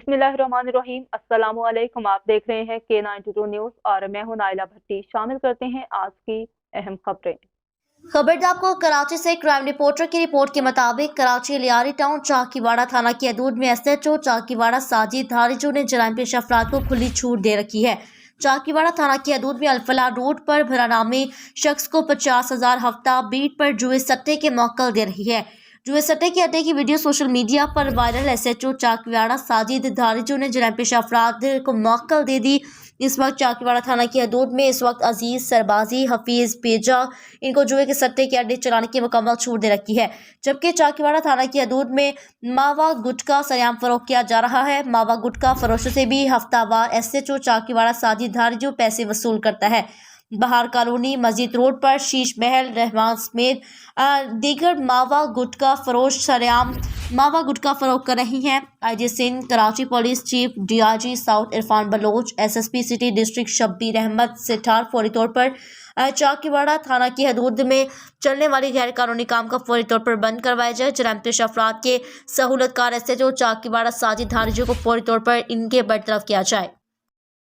बिस्मिल्लाहिर्रहमानिर्रहीम। अस्सलामु अलैकुम। आप देख रहे हैं K92 न्यूज़ और मैं हूं नाइला भट्टी। शामिल करते हैं आज की अहम खबरें। खबरदार को कराची से क्राइम रिपोर्टर की रिपोर्ट के मुताबिक कराची लियारी टाउन चाकीवाड़ा थाना की हदूद में SHO चाकीवाड़ा साजिद धारीजू ने जराइम पेश अफराद को खुली छूट दे रखी है। चाकीवाड़ा थाना की हदूद में अल्फला रोड पर भरा नामी शख्स को 50,000 हफ्ता बीट पर जुए सट्टे के मौकल दे रही है। जुए सट्टे के अड्डे की वीडियो सोशल मीडिया पर वायरल। SHO चाकीवाड़ा साजिद धारीजू ने जराइम पेश अफराद को मौकल दे दी। इस वक्त चाकीवाड़ा थाना की हदूद में इस वक्त अजीज सरबाजी हफीज पेजा इनको जुए के सट्टे के अड्डे चलाने की मुकम्मल छूट दे रखी है, जबकि चाकीवाड़ा थाना की हदूद में मावा गुटखा सरेआम फरोख्त किया जा रहा है। मावा गुटखा फरोशों से भी हफ्तावार SHO चाकीवाड़ा साजिद धारीजू पैसे वसूल करता है। बहार कॉलोनी मस्जिद रोड पर शीश महल रहमान समेत दीगर मावा गुटखा फरोश सरेआम मावा गुटखा फरोख्त कर रही हैं। IG Sindh Karachi police chief DIG south Irfan Baloch SSP city district Shabbir Ahmed सिठार फौरी तौर पर चाकीवाड़ा थाना की हदूद में चलने वाली गैर कानूनी काम का फौरी तौर पर बंद करवाया जाए। जराइम पेश अफराद के सहूलतकार SHO चाकीवाड़ा साजिद धारीजू को फौरी तौर पर इनके बरतरफ किया जाए।